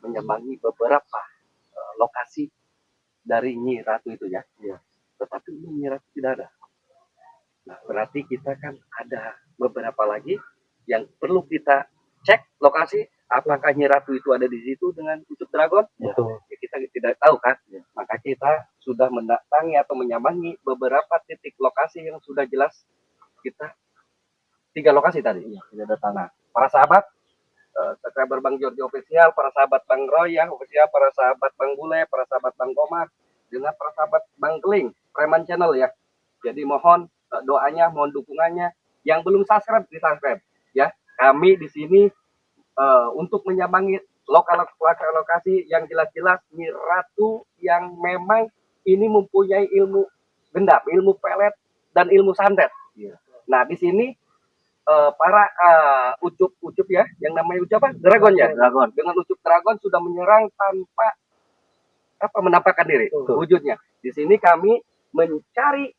menyambangi beberapa lokasi dari Nyi Ratu itu ya. Tetapi ini Nyi Ratu tidak ada. Nah, berarti kita kan ada beberapa lagi yang perlu kita cek lokasi. Apakah Nyi Ratu itu ada di situ dengan Ucup Dragon? Betul. Ya, kita tidak tahu kan. Maka kita sudah mendatangi atau menyambangi beberapa titik lokasi yang sudah jelas. Kita 3 lokasi tadi. Tidak datang. Nah, para sahabat, subscriber Bang Jordi Official, para sahabat Bang Roy ya Official, para sahabat Bang Bule, para sahabat Bang Komar, dengan para sahabat Bang Keling, Preman Channel ya. Jadi mohon doanya, mohon dukungannya. Yang belum subscribe, di subscribe ya. Kami di sini untuk menyambangi lokasi yang jelas-jelas Nyi Ratu yang memang ini mempunyai ilmu gendap, ilmu pelet dan ilmu santet. Nah di sini para ucup ya, yang namanya ucup apa? Dragon ya. Dragon. Dengan ucup Dragon sudah menyerang tanpa menampakkan diri wujudnya. Di sini kami mencari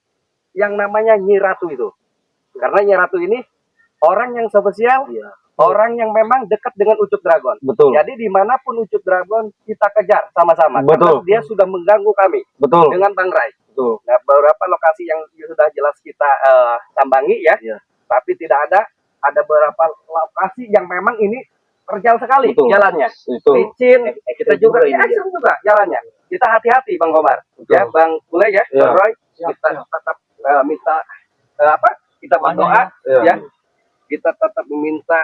yang namanya Nyi Ratu itu. Karena Nyi Ratu ini orang yang spesial, orang yang memang dekat dengan Ucup Dragon. Betul. Jadi dimanapun Ucup Dragon kita kejar sama-sama. Betul. Karena dia sudah mengganggu kami. Betul. Dengan Bang Rai. Betul. Nah, beberapa lokasi yang sudah jelas kita sambangi ya. Tapi tidak ada beberapa lokasi yang memang ini terjal sekali. Betul. Jalannya. Itu. Licin, kita juga ekstrim juga jalannya. Kita hati-hati Bang Komar. Betul. Ya, Bang Bule ya, Bang Roy, kita tetap minta kita berdoa ya. Kita tetap meminta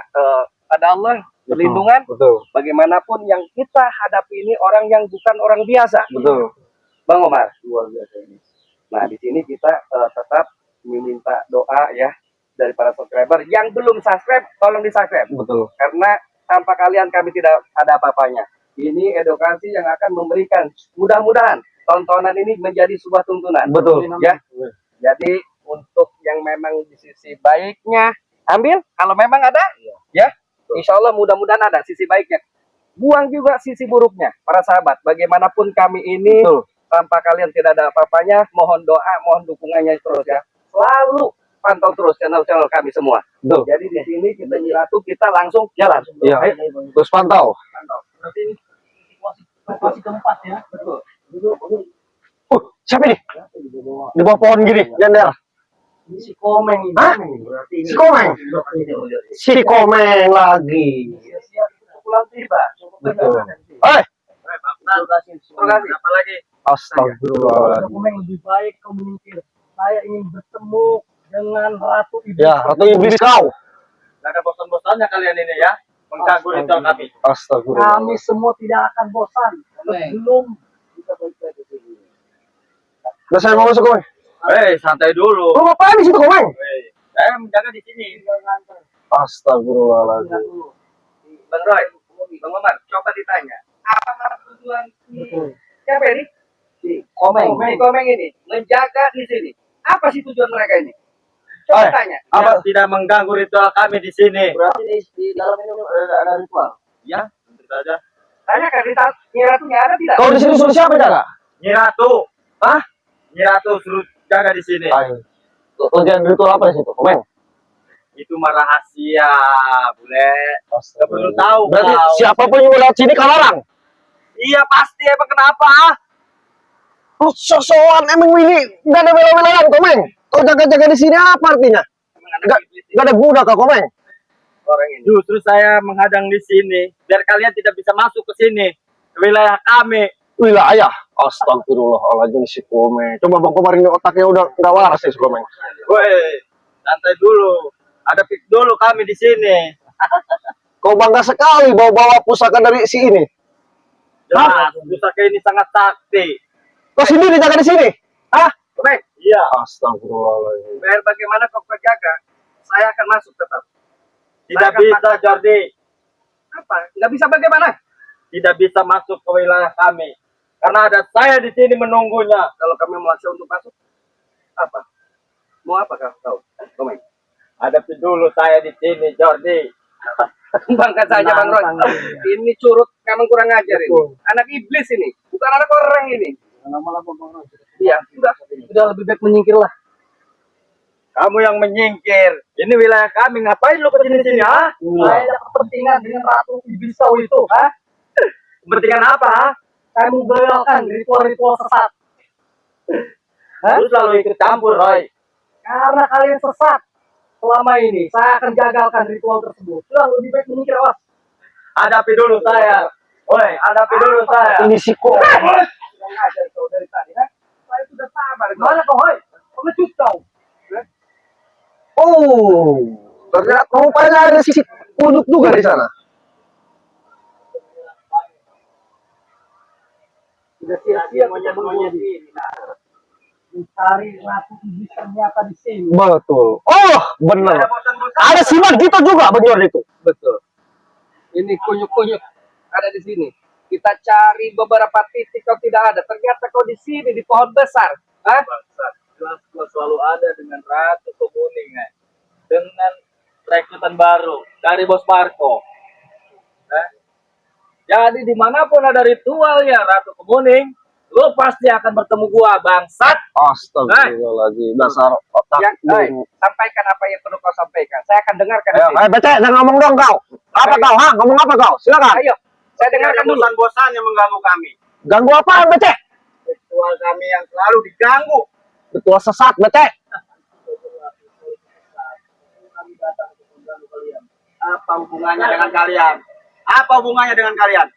pada Allah perlindungan. Betul. Bagaimanapun yang kita hadapi ini orang yang bukan orang biasa. Betul. Bang Omar, luar biasa ini. Nah, di sini kita tetap meminta doa ya dari para subscriber. Yang belum subscribe, tolong di-subscribe. Betul. Karena tanpa kalian kami tidak ada apa-apanya. Ini edukasi yang akan memberikan, mudah-mudahan tontonan ini menjadi sebuah tuntunan. Betul. Ya. Jadi untuk yang memang di sisi baiknya ambil, kalau memang ada, ya, insya Allah mudah-mudahan ada sisi baiknya. Buang juga sisi buruknya, para sahabat. Bagaimanapun kami ini, tanpa kalian tidak ada apa-apanya, mohon doa, mohon dukungannya terus ya. Selalu pantau terus channel-channel kami semua. Betul. Jadi di sini kita Nyi Ratu, kita langsung jalan. Iya. Terus pantau. Berarti ini situasi keempat ya. Betul. Siapa ini? Di bawah pohon gini, nyender. Ini si Komeng ini. Hah? Berarti ini Si Komeng? Si Komeng lagi. siap pulang tiba. Betul. Terima kasih. Apa lagi? Astagfirullah. Komeng lebih baik kau menyingkir. Saya ingin bertemu dengan Ratu Iblis. Ya, Ratu Iblis kau. Gak ada bosan-bosannya kalian ini ya. Mengganggu ritual kami. Astagfirullah. Kami semua tidak akan bosan sebelum kita balik ke sini. Udah saya mau masuk, Komeng. Santai dulu. Lu ngapain di situ, Komeng? Saya menjaga di sini. Astagfirullahaladzim. Bang Roy, Bang Omar, coba ditanya. Apa tujuan siapa ini? Si Komeng. Si Komeng ini menjaga di sini. Apa sih tujuan mereka ini? Coba tanya. Apa tidak mengganggu ritual kami di sini? Berarti di dalam ini ada ritual. Ya, tentu saja. Tanya kan Nyi Ratunya ada tidak? Kau di sini suruh siapa jaga? Nyi Ratu. Hah? Nyi Ratu suruh jaga di sini. Tujuan ritual apa di situ, Komeng? Itu mah rahasia, Bule. Gak perlu tahu. Berarti kau. siapapun yang mau lewat sini kau larang? Iya pasti, emang kenapa? Oh, sosokan emang ini gak ada bela-belaan, Komeng. Kau jaga-jaga di sini apa artinya? Gak ada budak kau, Komeng. Orang ini. Justru saya menghadang di sini biar kalian tidak bisa masuk ke sini, ke wilayah kami. Wilayah. Astagfirullahaladzim si Komeng. Coba Bang Komar ini otaknya udah nggak waras sih si Komeng. Woi, santai dulu. Ada fix dulu kami di sini. Kau bangga sekali bawa-bawa pusaka dari si ini. Jelas, pusaka ini sangat sakti. Kau sendiri jaga di sini? Hah? Komeng, Iya. Astagfirullahaladzim. biar bagaimana kau jaga, saya akan masuk tetap. Tidak bisa, Jordi. Apa? Nggak bisa bagaimana? Tidak bisa masuk ke wilayah kami. Karena ada saya di sini menunggunya. Kalau kami memaksa untuk masuk, apa? Mau apa kau? Komeng. Hadapi dulu saya di sini, Jordi. Bangkat saja Bang Roy. Ini curut memang kurang ajar ini. Anak iblis ini, bukan anak orang ini. Lama-lama Bang Roy. Iya, sudah lebih baik menyingkirlah. Kamu yang menyingkir. Ini wilayah kami. Ngapain lu ke sini-sini, ha? Saya ada kepentingan dengan Ratu Iblis kau itu, ha? Kepentingan apa? Saya membelokkan ritual-ritual sesat. Lu selalu ikut campur, Roy. Karena kalian sesat selama ini, saya akan gagalkan ritual tersebut. Sudah lebih baik menyingkir, awas. Hadapi dulu saya. Woi, hadapi dulu saya. Ini siko. Kurang ajar kau dari tadi, ha? Saya sudah sabar. Mana kau, hoi? Pengecut kau. Oh, ternyata rupanya ada sisi punuk juga di sana. Sudah siap-siap monyet-monyet ini. Mencari ratu iblis ternyata di sini. Betul. Oh, benar. Ada simak gitu juga, benar itu. Betul. Ini kunyuk-kunyuk ada di sini. Kita cari beberapa titik kau tidak ada. Ternyata kau di sini di pohon besar. Hah? Jelas gua selalu ada dengan Ratu Kemuning, dengan rekrutan baru dari Bos Marco. Jadi dimanapun ada ritual ya Ratu Kemuning, lu pasti akan bertemu gua, bangsat. Astagfirullahaladzim. Dasar otak. Ya, sampaikan apa yang perlu kau sampaikan. Saya akan dengarkan. di Ayo, sini. Bece, jangan ngomong dong kau. Apa kau? Ha? Ngomong apa kau? Silakan. Ayo, saya dengarkan dulu. Bosan yang mengganggu kami. Ganggu apaan, Bece? Ritual kami yang selalu diganggu. Betul sesat, Bece. Apa hubungannya dengan kalian? Apa hubungannya dengan kalian?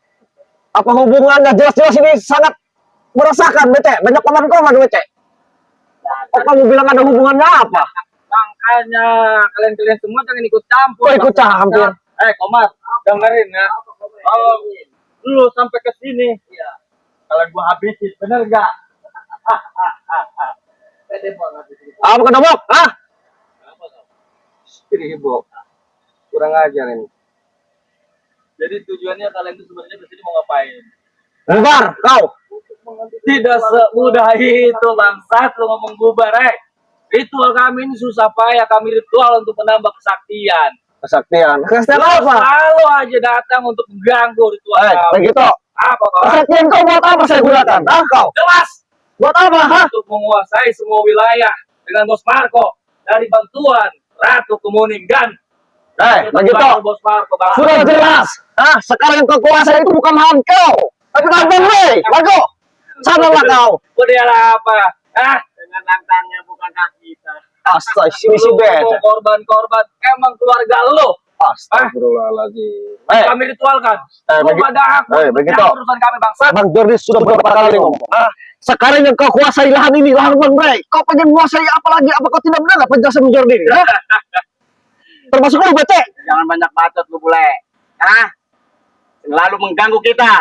Apa hubungannya? Jelas-jelas ini sangat meresahkan, Bece. Banyak komen-komen, Bece. Oh, kamu bilang ada hubungannya apa? Makanya kalian semua jangan ikut campur. Kok ikut campur? Komar, dengerin ya. Kalau lu sampai ke sini, kalau gua habisin, bener gak? Apa kena bok? Hah? Ini heboh. Kurang ajar ini. Jadi tujuannya kalian itu sebenarnya kesini mau ngapain? Bubar, kau. Tidak semudah itu bangsat lu ngomong bubar, Ritual kami ini susah payah, kami ritual untuk menambah kesaktian. Kesaktian. Kesaktian Lu apa? selalu aja datang untuk mengganggu ritual kami. Begitu. Apa kau? Kesaktian kau buat apa saya gunakan? Hah, kau? Jelas Buat apa? Hah? untuk menguasai semua wilayah dengan Bos Marco dari bantuan Ratu Kemuning dan Begitu. Bos Marco. Sudah jelas. Hah? Sekarang yang kekuasaan itu bukan lawan kau. Tapi lawan gue. Lagu. Sanalah kau. Udah apa? Dengan lantangnya bukan hak kita. Astaga, sini si Lu Bece. mau korban-korban emang keluarga lu. Astagfirullahaladzim. Kami ritualkan. Lu pada hak begitu. urusan kami bangsa. Bang Jordi sudah berapa kali ngomong. Hah? Sekarang yang kau kuasai lahan ini, lahan Bang Bray. Kau pengen menguasai apa lagi? Apa kau tidak mendengar penjelasan Bang Jordi? Hah? Termasuk lu, Bece. Jangan banyak bacot lu bule. Selalu mengganggu kita.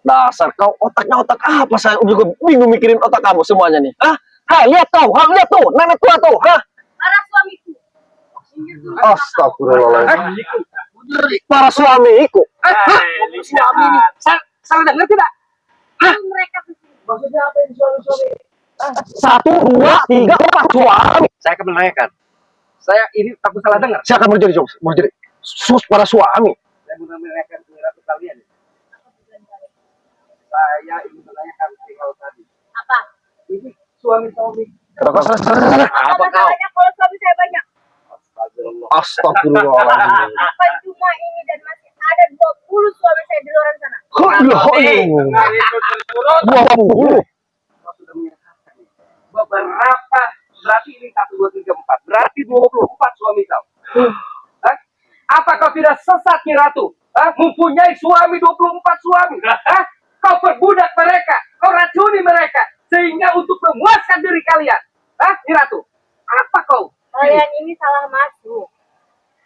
Dasar kau otaknya otak apa? Saya juga bingung mikirin otak kamu semuanya nih. Hah? Hai, lihat tuh, lihat tuh, nenek tua tuh. Hah? Para suamiku. Astagfirullahaladzim. Para suamiku. Suami ini. Salah dengar tidak? Mereka kesini. Maksudnya apa ini suami-suami? 1, 2, 3, 4 suami. Saya akan menanyakan. Saya ini takut salah dengar. Silakan Bang Jordi, Bang Jordi. Sus para suami. Saya mau menanyakan ke Ratu kalian. Saya ingin menanyakan hal tadi. Apa? Ini suami-suami. Apa kau? Apa masalahnya kalau suami saya banyak? Astagfirullahaladzim. Apa cuma ini dan masih ada 20 suami saya di luar sana? Dua puluh. Kau sudah menyatakan ini. Beberapa berarti ini 1, 2, 3, 4. Berarti 24 suami kau. Hah? Apa kau tidak sesat Nyi Ratu? Hah? Mempunyai suami 24 suami. Hah? Kau perbudak mereka, kau racuni mereka sehingga untuk memuaskan diri kalian. Hah, Nyi Ratu? Apa kau? Kalian ini salah masuk.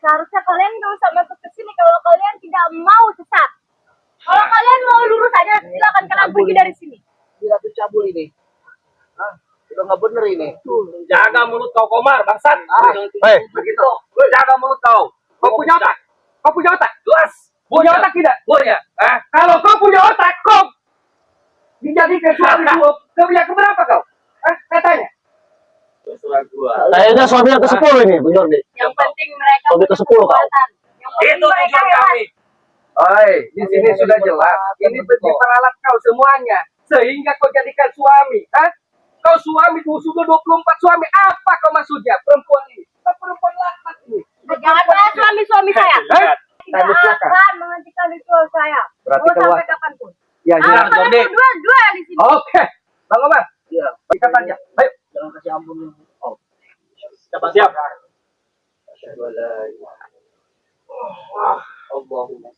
Seharusnya kalian nggak usah masuk ke sini kalau kalian tidak mau sesat. Kalau kalian mau lurus aja, silakan kalian pergi dari sini. Nyi Ratu cabul ini. Hah? Udah nggak bener ini. Jaga mulut kau Komar, bangsat. Begitu. Jaga mulut kau. Kau punya otak? Kau punya otak? Jelas. Punya otak tidak? Punya. Kalau kau punya otak, kau dijadikan suami dua. Kau punya keberapa kau? Katanya. Terserah gua. Kayaknya suami yang ke-10 ini, Bang Jordi. Yang penting mereka Suami ke-10 kau. kekuatan. Yang penting Itu mereka tujuan hebat. kami. Oi, di sini sudah jelas. Ini diperalat kau semuanya. Sehingga kau jadikan suami. Kau suami sudah 24 suami. Apa kau maksudnya? Perempuan ini. Kau perempuan laknat ini. Jangan bahas suami-suami saya. tidak musnahkan. akan menghentikan ritual saya. Berarti Mau keluar. sampai kapanpun. Ya, Ah, jelas. kalian Jordi. berdua di sini. Oke, Bang Omar. Iya. Ikat aja. Ayo. Jangan kasih ampun. Oh. Siap. Allahumma